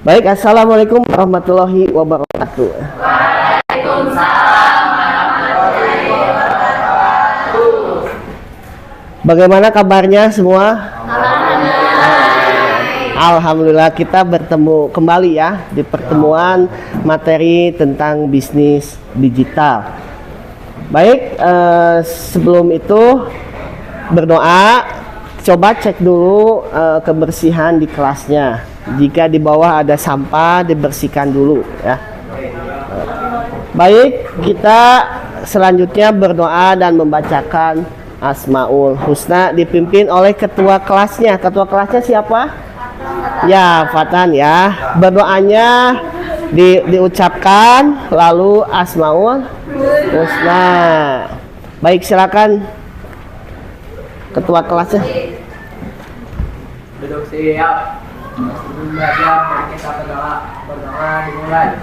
Baik, assalamualaikum warahmatullahi wabarakatuh. Waalaikumsalam warahmatullahi wabarakatuh. Bagaimana kabarnya semua? Alhamdulillah kita bertemu kembali ya di pertemuan materi tentang bisnis digital. Baik, sebelum itu berdoa, coba cek dulu kebersihan di kelasnya. Jika di bawah ada sampah dibersihkan dulu ya. Baik, kita selanjutnya berdoa dan membacakan Asmaul Husna dipimpin oleh ketua kelasnya. Ketua kelasnya siapa? Ya, Fatan ya. Berdoanya diucapkan lalu Asmaul Husna. Baik, silakan ketua kelasnya. Duduk siap. Sebelum belajar, kita berdoa dimulai.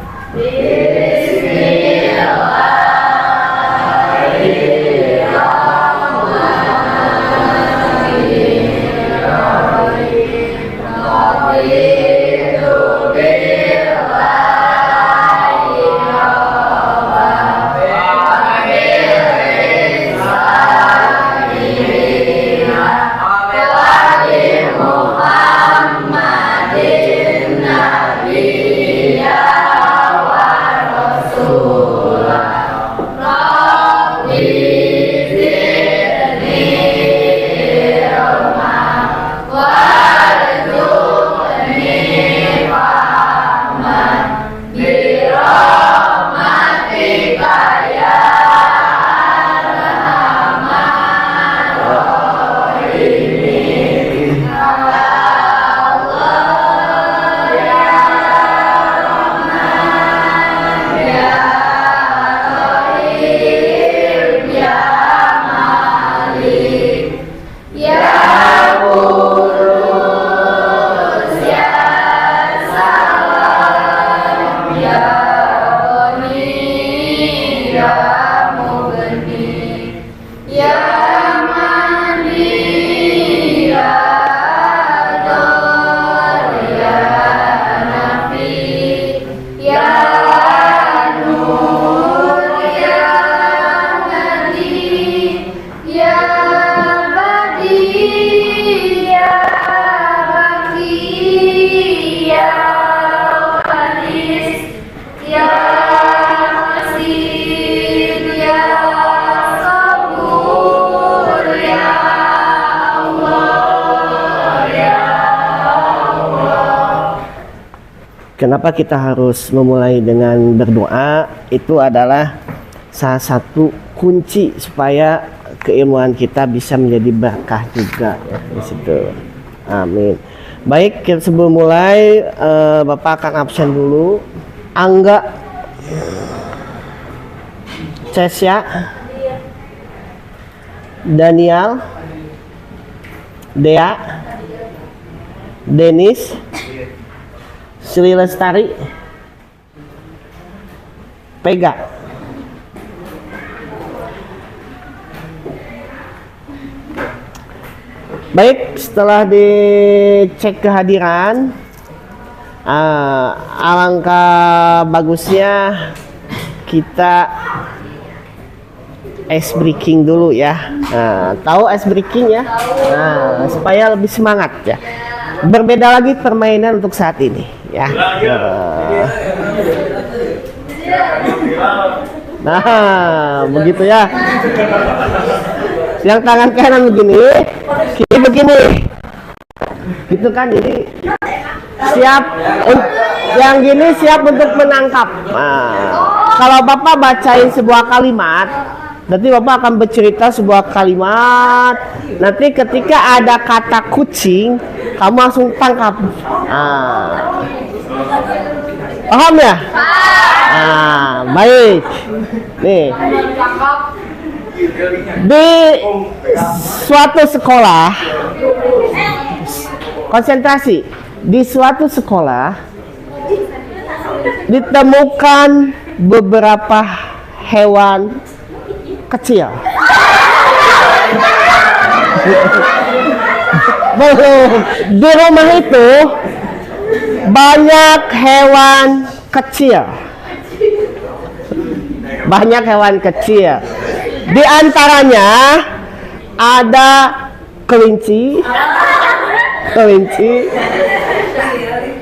Kenapa kita harus memulai dengan berdoa? Itu adalah salah satu kunci supaya keilmuan kita bisa menjadi berkah juga ya, di situ. Amin. Baik, sebelum mulai Bapak akan absen dulu. Angga, Cesya, Daniel, Dea, Denis, Sri Lestari, Pega. Baik, setelah dicek kehadiran, alangkah bagusnya kita ice breaking dulu ya. Tahu ice breaking ya? Supaya lebih semangat ya. Berbeda lagi permainan untuk saat ini ya. Nah, begitu ya. Yang tangan kanan begini, kiri begini. Gitu kan, jadi siap, yang gini siap untuk menangkap. Kalau Bapak bacain sebuah kalimat, nanti Bapak akan bercerita sebuah kalimat. Nanti ketika ada kata kucing, kamu langsung tangkap. Paham ya? Baik. Nih. Di suatu sekolah, konsentrasi. Di suatu sekolah ditemukan beberapa hewan kecil. Belum. Di banyak hewan kecil. Banyak hewan kecil. Di antaranya ada kelinci,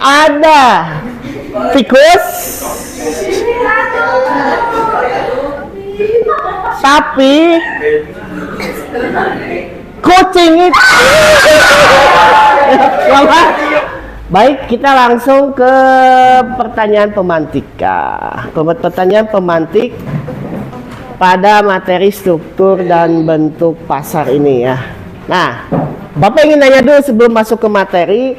ada tikus, sapi, kucing itu. Baik, kita langsung ke pertanyaan pemantika. Pertanyaan pemantik pada materi struktur dan bentuk pasar ini ya. Nah, Bapak ingin nanya dulu sebelum masuk ke materi,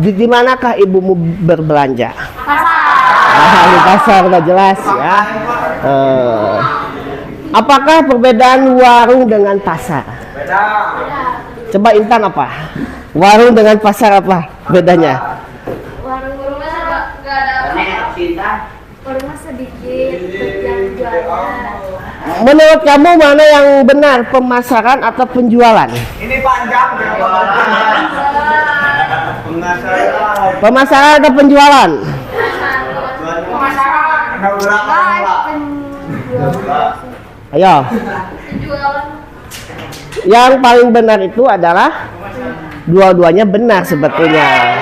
di manakah ibumu berbelanja? Di pasar, udah jelas ya. Apakah perbedaan warung dengan pasar? Coba Intan, apa? Warung dengan pasar apa bedanya? Warung mah nggak ada. Warung mah sedikit yang jualan. Menurut kamu mana yang benar, pemasaran atau penjualan? Ini panjang. Pemasaran atau penjualan? Ayo. Penjualan. Yang paling benar itu adalah dua-duanya benar sebetulnya.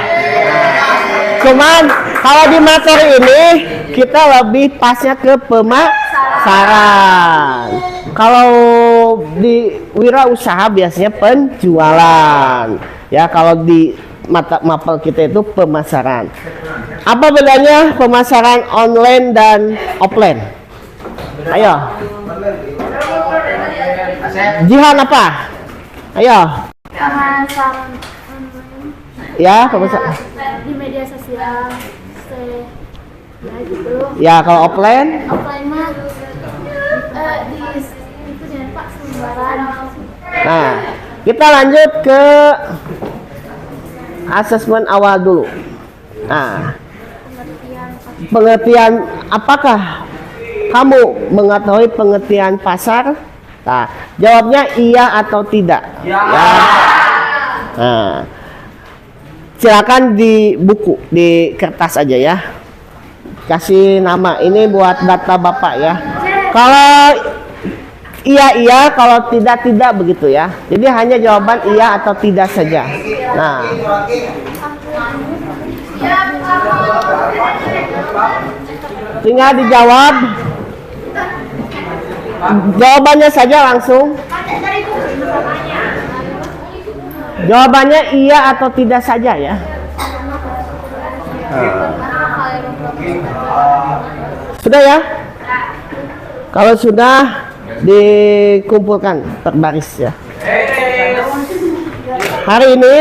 Cuman kalau di materi ini kita lebih pasnya ke pemasaran. Kalau di wirausaha biasanya penjualan. Ya, kalau di mapel kita itu pemasaran. Apa bedanya pemasaran online dan offline? Ayo. Jihan apa? Ayo. Pemasaran online. Ya, pemasaran Di media sosial. Ya gitu. ya. Kalau offline Offline mah di itu jangan Pak sembaran. Nah, kita lanjut ke asesmen awal dulu. Nah, pengertian, apakah kamu mengetahui pengertian pasar? Nah, jawabnya iya atau tidak. Ya. Nah, silakan di buku, di kertas aja ya. Kasih nama, ini buat data Bapak ya. Kalau iya, kalau tidak begitu ya. Jadi hanya jawaban iya atau tidak saja. Nah, tinggal dijawab. Jawabannya saja langsung. Jawabannya iya atau tidak saja ya. Sudah ya? Kalau sudah, dikumpulkan berbaris ya. Hari ini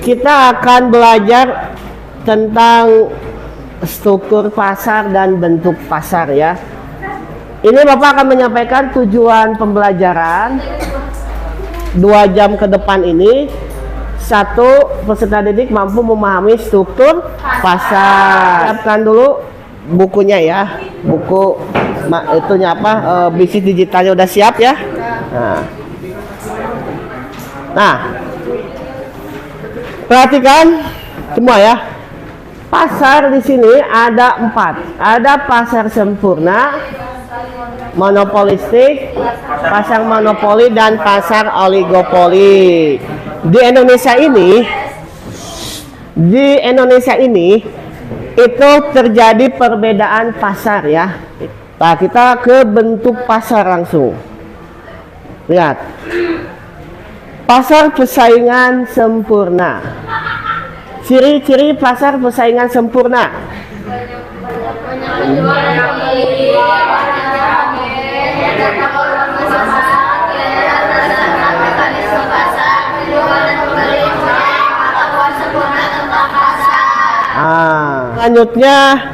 kita akan belajar tentang struktur pasar dan bentuk pasar ya. Ini Bapak akan menyampaikan tujuan pembelajaran 2 jam ke depan ini. 1, peserta didik mampu memahami struktur pasar. Siapkan dulu bukunya ya. Buku itunya apa? Bisnis digitalnya udah siap ya. Nah, perhatikan semua ya. Pasar di sini ada 4. Ada pasar sempurna, monopolistik, pasar monopoli, dan pasar oligopoli. Di Indonesia ini itu terjadi perbedaan pasar ya. Nah, kita ke bentuk pasar langsung. Lihat. Pasar persaingan sempurna. Ciri-ciri pasar persaingan sempurna. Selanjutnya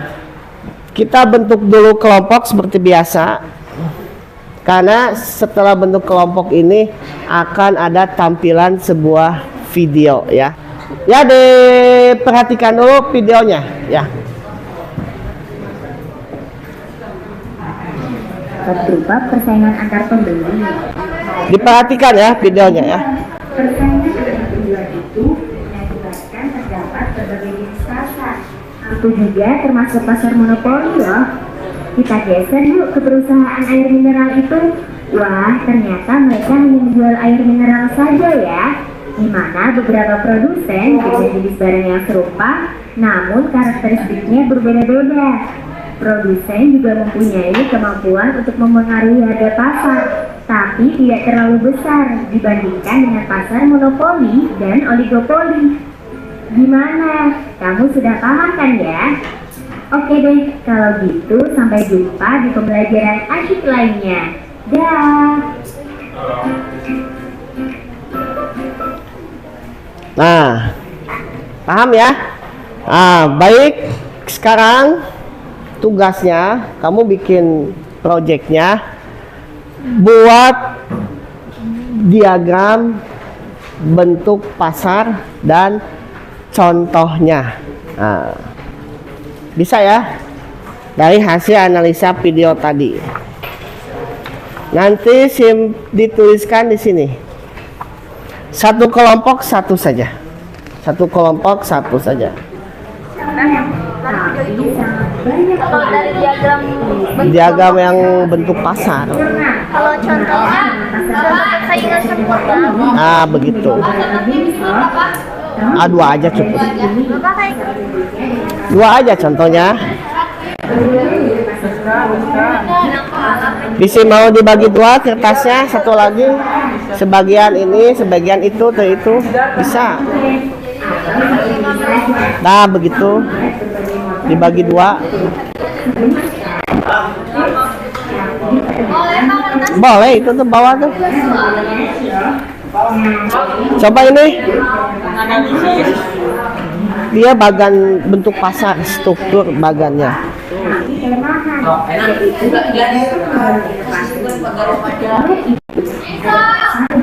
kita bentuk dulu kelompok seperti biasa. Karena setelah bentuk kelompok ini akan ada tampilan sebuah video ya. Ya, diperhatikan dulu videonya ya. Berupa persaingan antar pembeli. Diperhatikan ya videonya ya. Persaingan antar penjual itu itu juga termasuk pasar monopoli loh. Kita geser yuk ke perusahaan air mineral itu. Wah, ternyata mereka hanya menjual air mineral saja ya. Di mana beberapa produsen dengan jenis barang yang serupa, namun karakteristiknya berbeda-beda. Produsen juga mempunyai kemampuan untuk mempengaruhi harga pasar, tapi tidak terlalu besar dibandingkan dengan pasar monopoli dan oligopoli. Gimana? Kamu sudah paham kan ya? Oke deh, kalau gitu sampai jumpa di pembelajaran asyik lainnya. Dah. Nah, paham ya? Baik. Sekarang tugasnya kamu bikin proyeknya, buat diagram bentuk pasar dan contohnya. Nah, bisa ya? Dari hasil analisa video tadi. Nanti dituliskan di sini. Satu kelompok satu saja. Satu kelompok satu saja. Kalau dari Diagram yang bentuk pasar. kalau contohnya saingan sempurna. Begitu. Dua aja cukup. Bapak kayak Dua aja contohnya. Bisa mau dibagi dua kertasnya, satu lagi sebagian ini, sebagian itu, bisa. Nah, begitu. Dibagi dua. Boleh, itu tuh bawah tuh. Coba ini. Dia bagan bentuk pasar, struktur bagannya.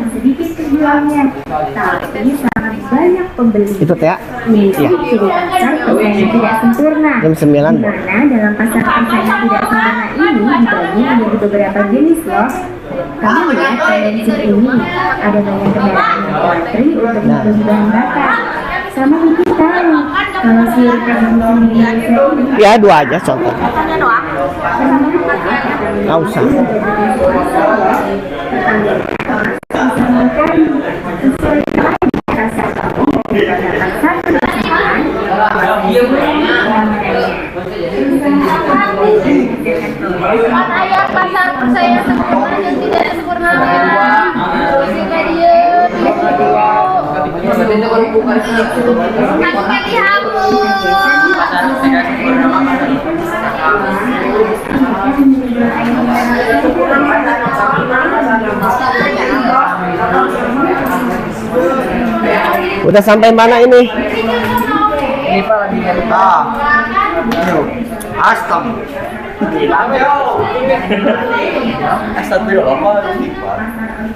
Sedikit penjualnya, tapi sangat banyak pembeli. Itu teh. Iya. Ciri pasar persaingan tidak sempurna. Jam 9. Karena dalam pasar persaingan tidak sempurna ini dibagi menjadi beberapa jenis loh. Kamu lihat tendensi ini, ada banyak kendaraan yang antri untuk membeli bahan bakar. Sama mungkin tahu kalau seluruh pengunjung di Indonesia ini Ya, dua aja contoh. Nggak usah. ayat pasar persaingan sempurna dan tidak sempurna. Sehingga dia Udah sampai mana ini? Ini Pak lagi nyari. Astam.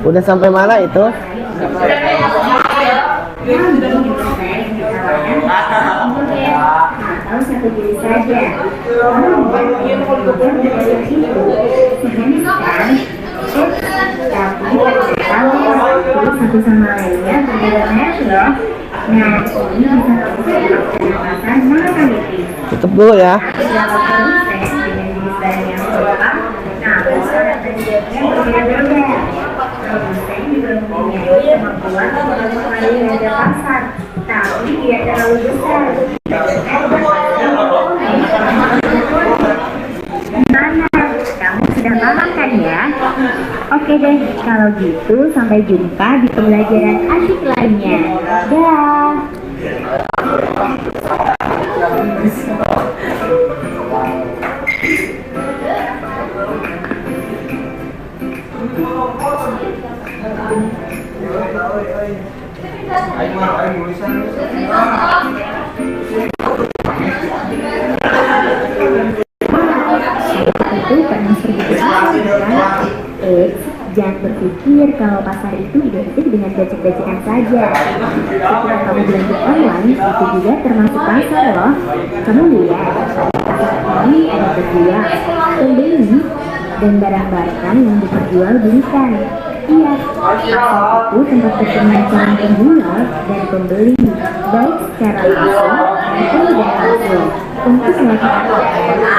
Udah sampai mana itu? atau satu diri saja. Yang tapi satu sama lainnya berbeda merek loh. Nah, ini bisa pasar monopoliti. Tutup dulu ya. Beberapa produsen dengan jenis barang yang serupa, namun karakteristiknya berbeda-beda. Produsen juga mempunyai kemampuan untuk mengenali harga pasar, tapi tidak terlalu besar. Gimana? Kamu sudah paham kan ya? Oke deh, kalau gitu sampai jumpa di pembelajaran asyik lainnya. Dah. Itu pernah sedikit kan? Jangan berpikir kalau pasar itu identik dengan becek-becekan saja. Setelah kamu belanja online, itu juga termasuk pasar loh. Kamu lihat, pasar ini ada penjual, pembeli, dan barang-barang yang diperjualbelikan. Iya, pasar itu tempat pertemuan calon penjual dan pembeli, baik secara langsung maupun tidak langsung. untuk selanjutnya.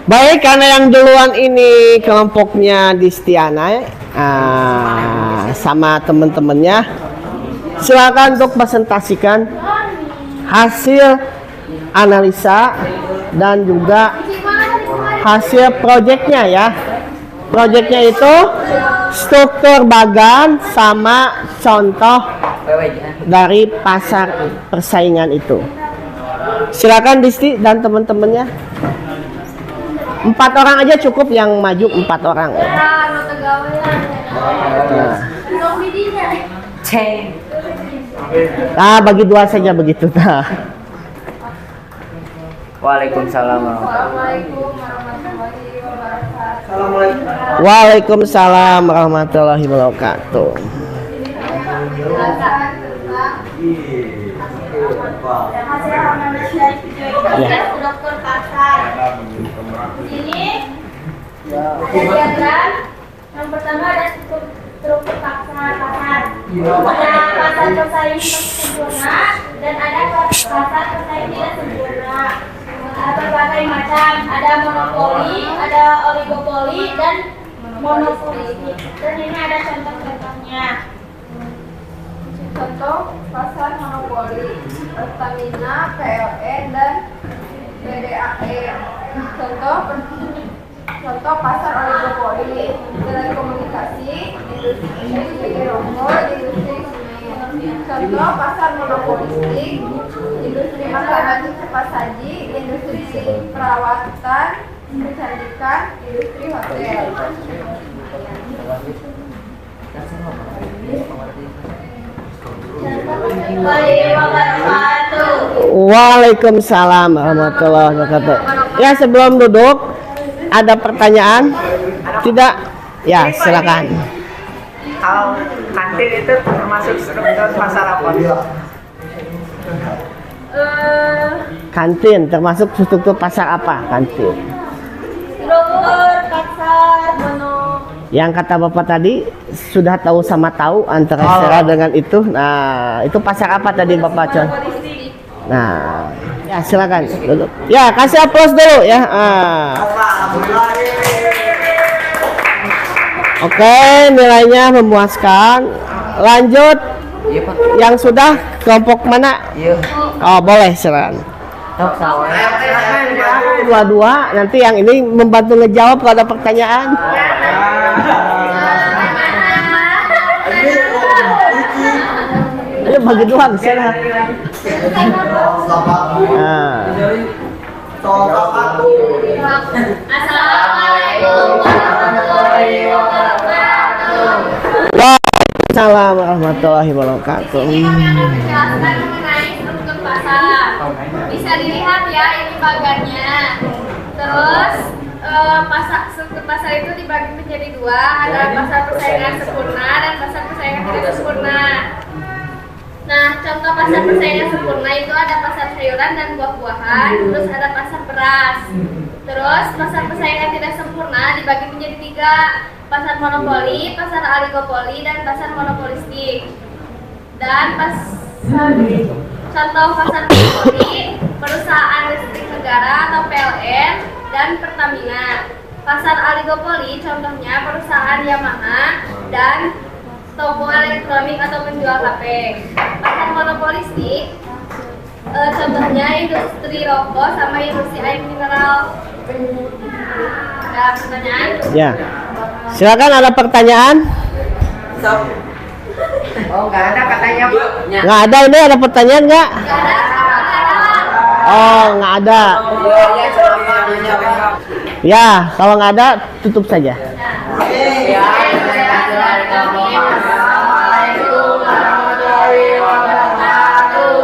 Baik, karena yang duluan ini kelompoknya Distiana sama teman-temannya, silakan untuk presentasikan hasil analisa dan juga hasil proyeknya ya. Proyeknya itu struktur bagan sama contoh dari pasar persaingan itu. Silakan Disti dan teman-temannya. 4 orang aja cukup, yang maju 4 orang. Nah, bagi 2 saja begitu. Nah. Waalaikumsalam. Waalaikumsalam warahmatullahi wabarakatuh. Dokter pasar. Di sini diagram yang pertama ada struktur pasar. Ada pasar persaingan sempurna dan ada pasar persaingan tidak sempurna. Ada berbagai macam, ada monopoli, ada oligopoli dan monopolistik. Dan ini ada contoh-contohnya. Contoh pasar monopoli, Pertamina, PLN dan BDAE. Contoh pasar oligopoli, telekomunikasi, industri rokok, industri semen. Contoh pasar monopolistik, industri makanan cepat saji, industri perawatan, kecantikan, industri hotel. Waalaikumsalam warahmatullahi wabarakatuh. Ya, sebelum duduk ada pertanyaan? Tidak? Ya, silakan. Kalau kantin itu termasuk struktur pasar apa? Kantin termasuk struktur pasar apa? Kantin. Struktur pasar Yang kata Bapak tadi sudah tahu sama tahu antara Sera dengan itu. Nah, itu pasar apa tadi Bapak Con? Nah, ya silakan duduk. Ya, kasih aplaus dulu ya. Oke, nilainya memuaskan. Lanjut. Iya, Pak. Yang sudah kelompok mana? Iya. Oh, boleh silakan. Dua-dua, nanti yang ini membantu ngejawab kalau ada pertanyaan. Ayo bagi dua ke sana. Assalamualaikum warahmatullahi wabarakatuh. Waalaikumsalam warahmatullahi wabarakatuh. Ini kami akan menjelaskan mengenai struktur pasar. Bisa dilihat ya, ini bagannya. Terus struktur pasar itu dibagi menjadi 2, ada pasar persaingan sempurna dan pasar persaingan tidak sempurna. Nah, contoh pasar persaingan sempurna itu ada pasar sayuran dan buah-buahan, terus ada pasar beras. Terus pasar persaingan tidak sempurna dibagi menjadi 3, pasar monopoli, pasar oligopoli, dan pasar monopolistik. Dan contoh pasar monopoli, perusahaan listrik negara atau PLN dan Pertamina. Pasar oligopoli contohnya perusahaan Yamaha dan toko elektronik atau penjual HP. Pasar monopolistik contohnya industri rokok sama industri air mineral. Ada pertanyaan? Ya, silakan ada pertanyaan. Oh, nggak ada katanya, Pak. Nggak ada, ini ada pertanyaan nggak? Nggak ada, Oh, nggak ada. Ya, kalau nggak ada tutup saja.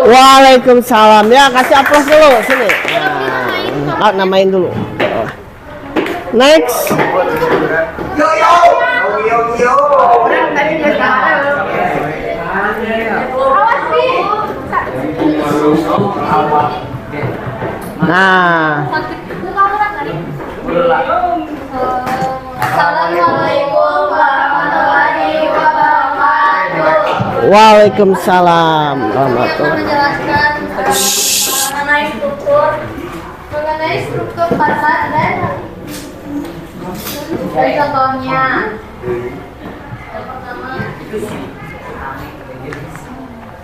Waalaikumsalam. Ya, kasih aplaus dulu sini. Nah, namain dulu. Next. Nah, Waalaikumsalam Saya akan warahmatullahi. menjelaskan mengenai struktur pasar dan contohnya.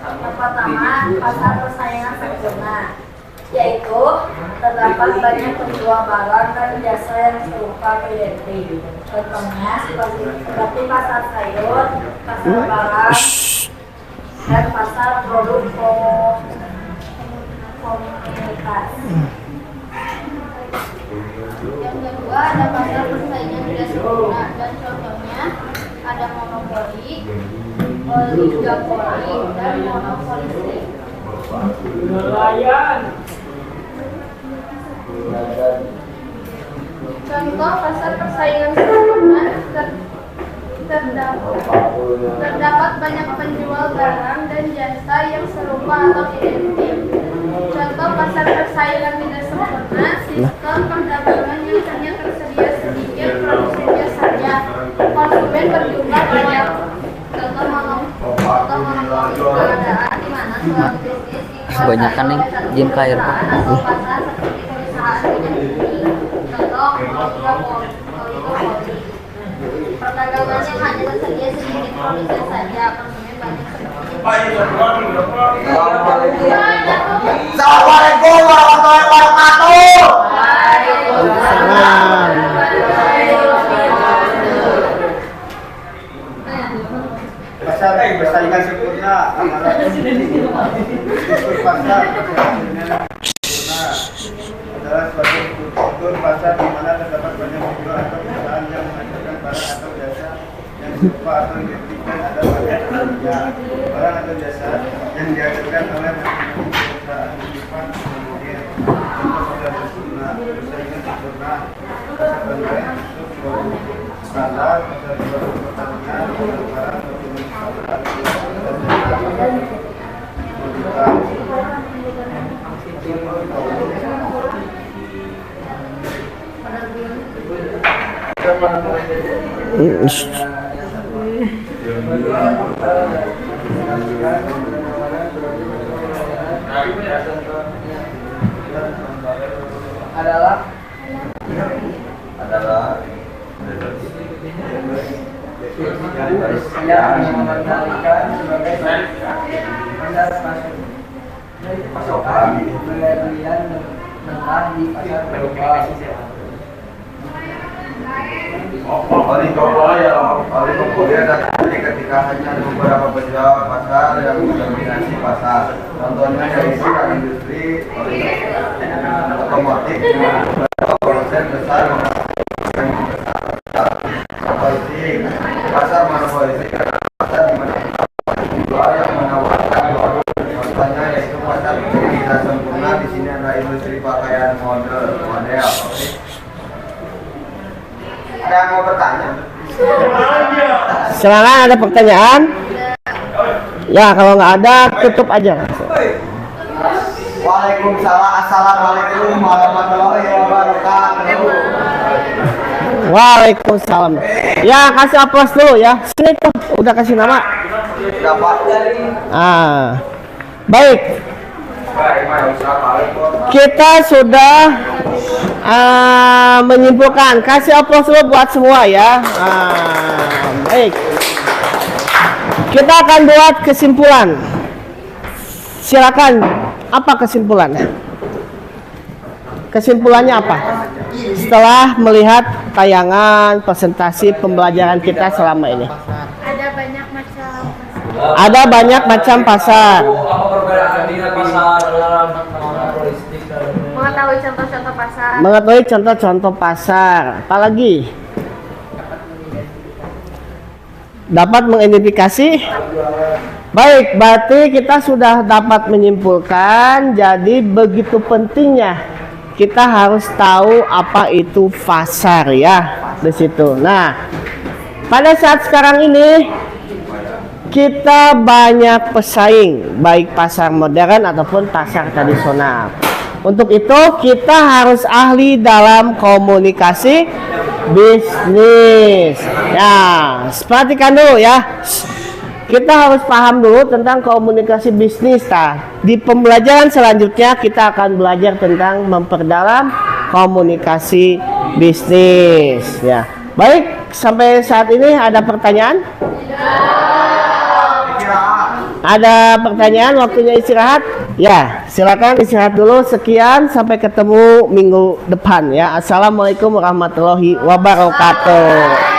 Yang pertama, pasar persaingan sempurna, yaitu terdapat banyak penjual barang dan jasa yang serupa identik. Contohnya seperti pasar sayur, pasar barang, dan pasar produk komunitas. Yang kedua ada pasar persaingan tidak sempurna dan contohnya ada monopoli, oligopoli, dan monopolistik. Contoh pasar persaingan sempurna terdapat banyak penjual barang dan jasa yang serupa atau identik. Contoh pasar persaingan tidak sempurna, sistem perdagangan yang hanya tersedia sedikit produsennya saja, konsumen berjumlah banyak. Contoh monopoli keadaan di mana suatu bisnis Kebanyakan nih game kair. atau pasar seperti perusahaan minyak bumi. Contoh oligopoli. Perdagangan yang hanya tersedia sedikit produsen saja, konsumen banyak seperti Assalamualaikum warahmatullahi wabarakatuh. Pasar persaingan sempurna struktur pasar sempurna adalah suatu struktur pasar di mana terdapat banyak penjual atau perusahaan yang menghasilkan barang atau jasa yang serupa atau identik dan ada banyak barang atau jasa yang dihasilkan oleh masing-masing perusahaan di depan kemudian pasar sempurna persaingan sempurna pasar online struktur standar pasar pertanian pasar barang yang mengendalikan sebagai pasokan pembelian mentah di pasar global. Oligopoli adalah ketika hanya beberapa penjual pasar yang mendominasi pasar. Contohnya yaitu industri otomotif dengan beberapa produsen besar monopolistik. Pasar monopolistik adalah pasar di mana penjual yang menawarkan produk. Contohnya yaitu pasar tidak sempurna, di sini ada industri pakaian model. Ada yang mau bertanya? Silakan, ada pertanyaan? Ya, kalau nggak ada tutup aja. Waalaikumsalam. Assalamualaikum warahmatullahi wabarakatuh. Waalaikumsalam. Ya, kasih aplaus dulu ya. Sini tuh, udah kasih nama. Dapat dari Baik. Kita sudah menyimpulkan. Kasih aplaus dulu buat semua ya. Baik. Kita akan buat kesimpulan. Silakan. Apa kesimpulannya? Kesimpulannya apa? Setelah melihat tayangan presentasi pembelajaran kita selama ini. Ada banyak macam pasar. Apa perbedaan dengan pasar monopolistik? mengetahui contoh-contoh pasar. Mengetahui contoh-contoh pasar. Apalagi? Dapat mengidentifikasi. Baik, berarti kita sudah dapat menyimpulkan. Jadi begitu pentingnya kita harus tahu apa itu pasar ya di situ. Nah, pada saat sekarang ini kita banyak pesaing, baik pasar modern ataupun pasar tradisional. Untuk itu kita harus ahli dalam komunikasi bisnis. Ya, perhatikan dulu ya. kita harus paham dulu tentang komunikasi bisnis. Di pembelajaran selanjutnya kita akan belajar tentang memperdalam komunikasi bisnis ya. Baik, sampai saat ini ada pertanyaan? Ada pertanyaan, waktunya istirahat? Ya, silakan istirahat dulu. Sekian, sampai ketemu minggu depan ya. Assalamualaikum warahmatullahi wabarakatuh.